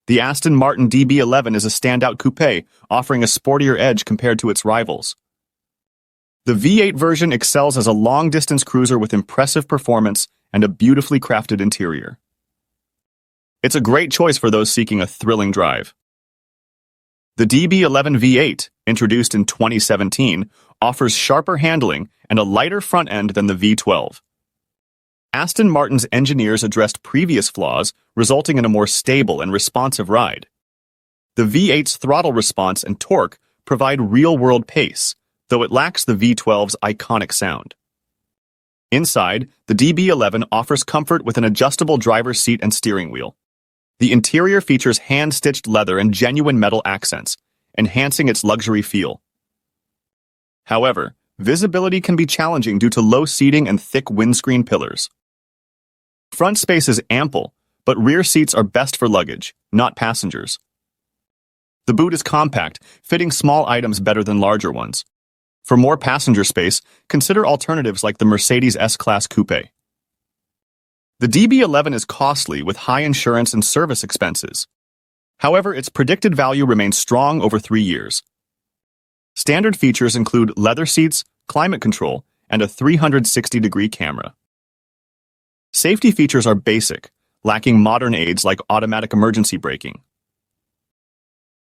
The Aston Martin DB11 is a standout coupe, offering a sportier edge compared to its rivals. The V8 version excels as a long-distance cruiser with impressive performance and a beautifully crafted interior. It's a great choice for those seeking a thrilling drive. The DB11 V8, introduced in 2017, offers sharper handling and a lighter front end than the V12. Aston Martin's engineers addressed previous flaws, resulting in a more stable and responsive ride. The V8's throttle response and torque provide real-world pace, though it lacks the V12's iconic sound. Inside, the DB11 offers comfort with an adjustable driver's seat and steering wheel. The interior features hand-stitched leather and genuine metal accents, enhancing its luxury feel. However, visibility can be challenging due to low seating and thick windscreen pillars. Front space is ample, but rear seats are best for luggage, not passengers. The boot is compact, fitting small items better than larger ones. For more passenger space, consider alternatives like the Mercedes S-Class Coupe. The DB11 is costly with high insurance and service expenses. However, its predicted value remains strong over 3 years. Standard features include leather seats, climate control, and a 360-degree camera. Safety features are basic, lacking modern aids like automatic emergency braking.